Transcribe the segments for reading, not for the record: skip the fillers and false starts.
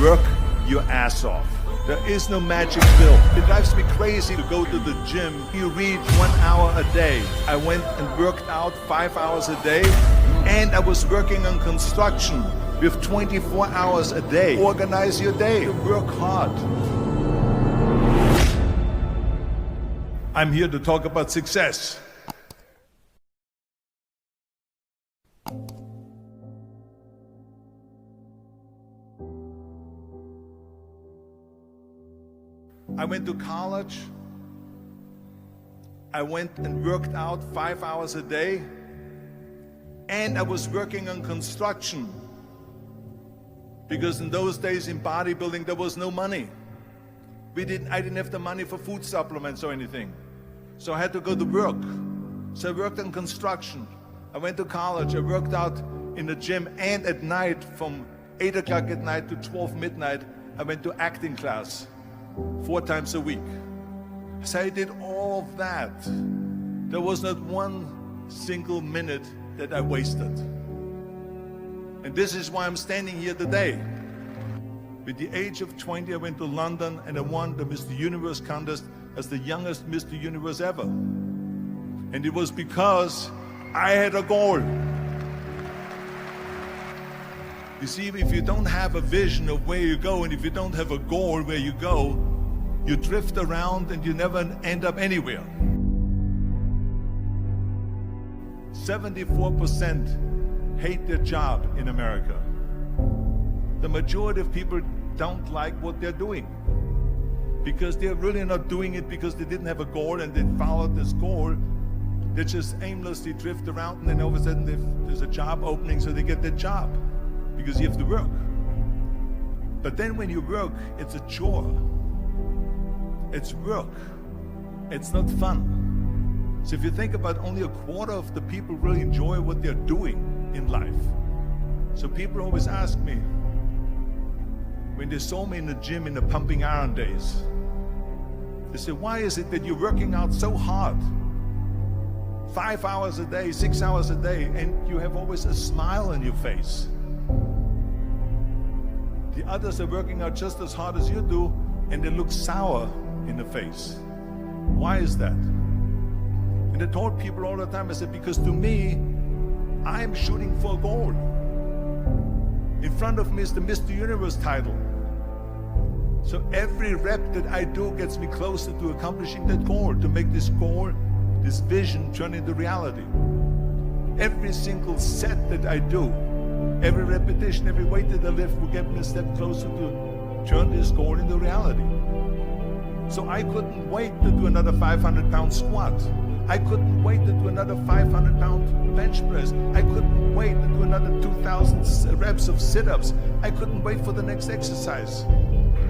Work your ass off. There is no magic pill. It drives me crazy to go to the gym. You read 1 hour a day. I went and worked out 5 hours a day, and I was working on construction with 24 hours a day. Organize your day. Work hard. I'm here to talk about success. I went to college. I went and worked out 5 hours a day, and I was working on construction, because in those days in bodybuilding there was no money. I didn't have the money for food supplements or anything, so I had to go to work. So I worked on construction. I went to college. I worked out in the gym, and at night from 8 o'clock at night to 12 midnight I went to acting class 4 times a week. So I did all of that. There was not one single minute that I wasted. And this is why I'm standing here today. With the age of 20, I went to London and I won the Mr. Universe contest as the youngest Mr. Universe ever. And it was because I had a goal. You see, if you don't have a vision of where you go, and if you don't have a goal where you go, you drift around and you never end up anywhere. 74% hate their job in America. The majority of people don't like what they're doing, because they're really not doing it because they didn't have a goal and they followed this goal. They just aimlessly drift around, and then all of a sudden there's a job opening, so they get their job because you have to work. But then when you work, it's a chore. It's work. It's not fun. So if you think about, only a quarter of the people really enjoy what they're doing in life. So people always ask me, when they saw me in the gym in the pumping iron days, they say, why is it that you're working out so hard? 5 hours a day, 6 hours a day, and you have always a smile on your face. The others are working out just as hard as you do, and they look sour in the face. Why is that? And I told people all the time, I said, because to me, I'm shooting for a goal. In front of me is the Mr. Universe title. So every rep that I do gets me closer to accomplishing that goal, to make this goal, this vision, turn into reality. Every single set that I do, every repetition, every weight that I lift will get me a step closer to turn this goal into reality. So I couldn't wait to do another 500-pound squat. I couldn't wait to do another 500-pound bench press. I couldn't wait to do another 2,000 reps of sit-ups. I couldn't wait for the next exercise.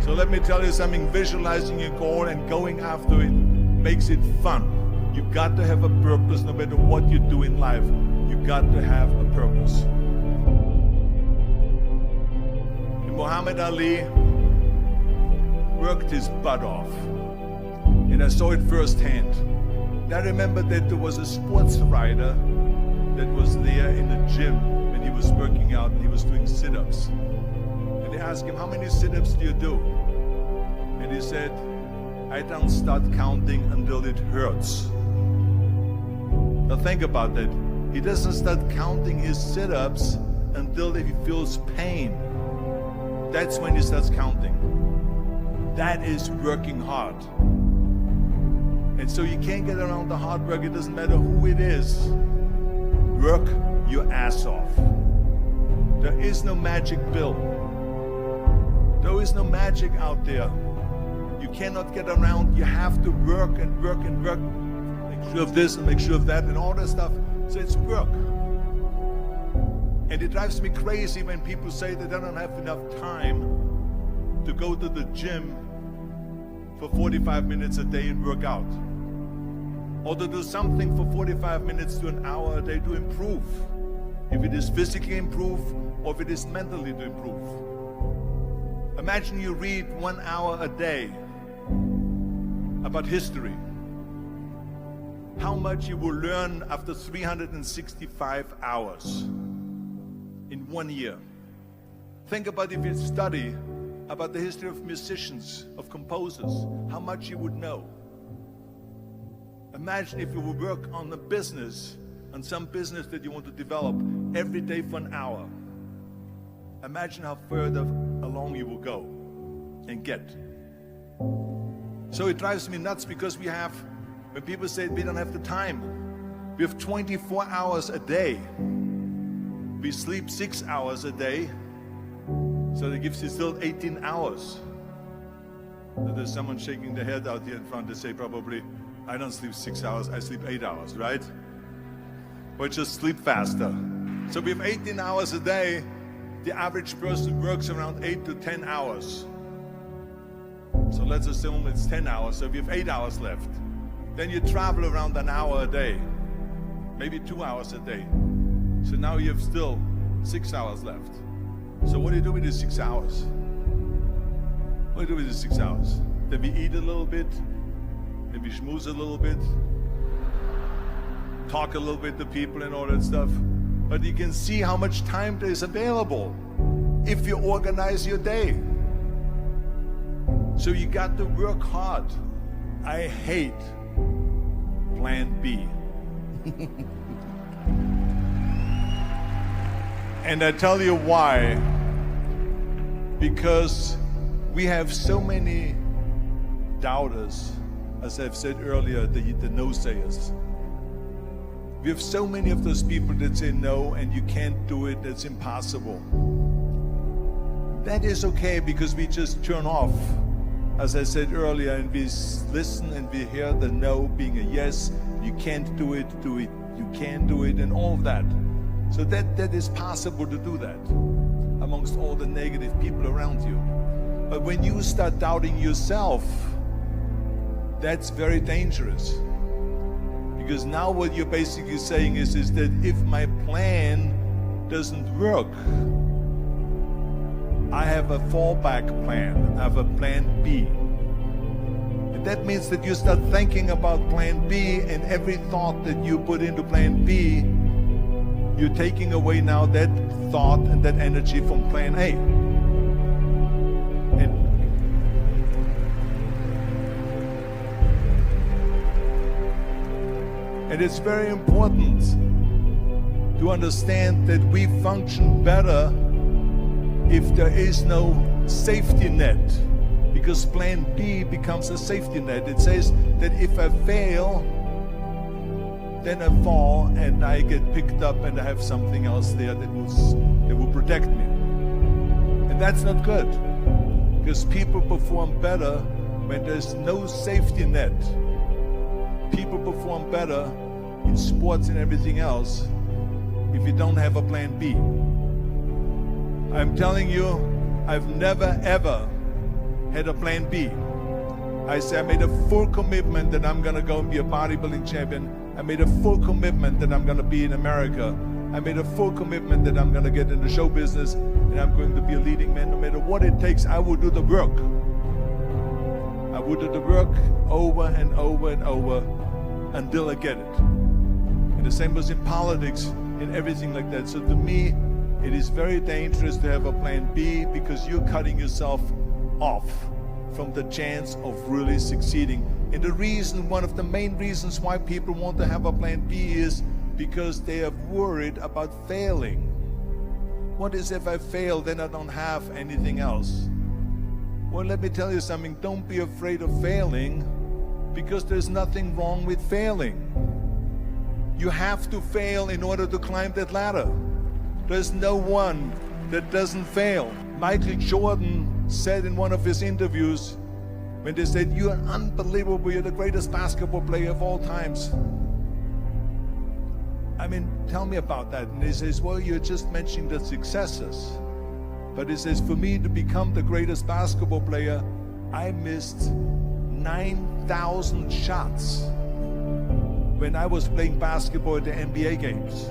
So let me tell you something, visualizing your goal and going after it makes it fun. You got to have a purpose no matter what you do in life. You got to have a purpose. And Muhammad Ali worked his butt off, and I saw it firsthand. And I remember that there was a sports writer that was there in the gym when he was working out and he was doing sit-ups. And they asked him, how many sit-ups do you do? And he said, I don't start counting until it hurts. Now think about that. He doesn't start counting his sit-ups until he feels pain. That's when he starts counting. That is working hard. And so you can't get around the hard work. It doesn't matter who it is. Work your ass off. There is no magic pill. There is no magic out there. You cannot get around. You have to work and work and work. Make sure of this and make sure of that and all that stuff. So it's work. And it drives me crazy when people say that they don't have enough time to go to the gym for 45 minutes a day and work out, or to do something for 45 minutes to an hour a day to improve, if it is physically improve or if it is mentally to improve. Imagine you read 1 hour a day about history. How much you will learn after 365 hours in 1 year. Think about if you study about the history of musicians, of composers, how much you would know. Imagine if you would work on a business, on some business that you want to develop every day for an hour. Imagine how further along you will go and get. So it drives me nuts because when people say we don't have the time, we have 24 hours a day. We sleep 6 hours a day, so that gives you still 18 hours. And there's someone shaking their head out here in front to say probably, I don't sleep 6 hours, I sleep 8 hours, right? Or just sleep faster. So we have 18 hours a day. The average person works around 8 to 10 hours. So let's assume it's 10 hours, so we have 8 hours left. Then you travel around an hour a day, maybe 2 hours a day. So now you have still 6 hours left. So what do you do with these 6 hours? What do you do with these 6 hours? Then we eat a little bit, then we schmooze a little bit, talk a little bit to people and all that stuff. But you can see how much time there is available if you organize your day. So you got to work hard. I hate plan B. And I tell you why. Because we have so many doubters, as I've said earlier, the no-sayers. We have so many of those people that say no, and you can't do it, it's impossible. That is okay, because we just turn off, as I said earlier, and we listen and we hear the no being a yes. You can't do it, you can do it, and all of that. So that is possible to do that amongst all the negative people around you. But when you start doubting yourself, that's very dangerous. Because now what you're basically saying is that if my plan doesn't work, I have a fallback plan, I have a plan B. And that means that you start thinking about plan B, and every thought that you put into plan B, you're taking away now that thought and that energy from plan A. And it's very important to understand that we function better if there is no safety net, because plan B becomes a safety net. It says that if I fail, then I fall and I get picked up and I have something else there that will protect me. And that's not good, because people perform better when there's no safety net. People perform better in sports and everything else if you don't have a plan B. I'm telling you, I've never ever had a plan B. I made a full commitment that I'm gonna go and be a bodybuilding champion. I made a full commitment that I'm gonna be in America. I made a full commitment that I'm gonna get in the show business and I'm going to be a leading man. No matter what it takes, I will do the work. I will do the work over and over and over until I get it. And the same was in politics and everything like that. So to me, it is very dangerous to have a plan B, because you're cutting yourself off from the chance of really succeeding. And the reason, one of the main reasons why people want to have a plan B is because they are worried about failing. What is if I fail, then I don't have anything else? Well, let me tell you something, don't be afraid of failing, because there's nothing wrong with failing. You have to fail in order to climb that ladder. There's no one that doesn't fail. Michael Jordan said in one of his interviews, when they said, "You're unbelievable, you're the greatest basketball player of all times." I mean, tell me about that. And he says, well, you're just mentioning the successes. But he says, for me to become the greatest basketball player, I missed 9,000 shots when I was playing basketball at the NBA games.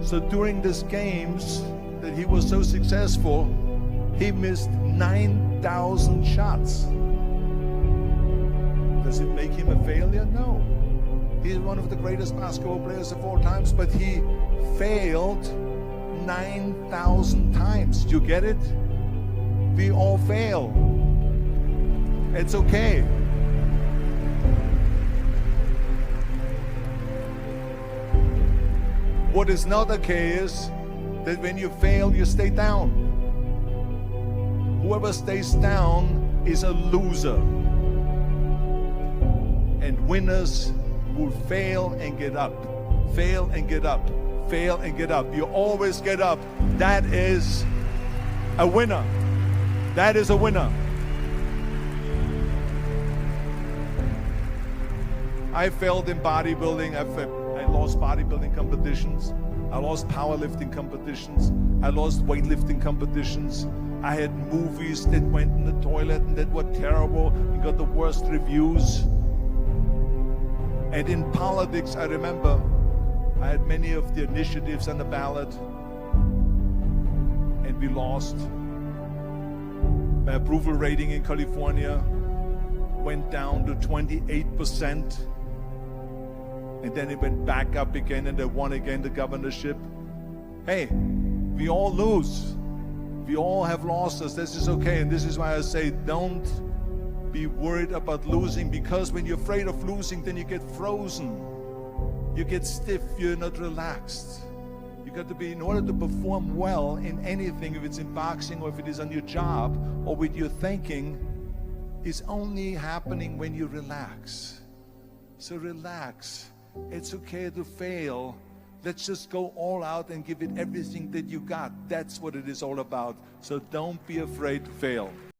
So during these games that he was so successful, he missed 9,000 shots. Does it make him a failure? No. He's one of the greatest basketball players of all times, but he failed 9,000 times. Do you get it? We all fail. It's okay. What is not okay is that when you fail, you stay down. Whoever stays down is a loser. And winners will fail and get up. Fail and get up. Fail and get up. You always get up. That is a winner. That is a winner. I failed in bodybuilding. I lost bodybuilding competitions. I lost powerlifting competitions. I lost weightlifting competitions. I had movies that went in the toilet and that were terrible and got the worst reviews. And in politics, I remember I had many of the initiatives on the ballot, and we lost. My approval rating in California went down to 28%. And then it went back up again, and they won again the governorship. Hey, we all lose. We all have losses. This is okay. And this is why I say don't be worried about losing, because when you're afraid of losing, then you get frozen. You get stiff. You're not relaxed. You got to be, in order to perform well in anything, if it's in boxing or if it is on your job or with your thinking, is only happening when you relax. So relax. It's okay to fail. Let's just go all out and give it everything that you got. That's what it is all about. So don't be afraid to fail.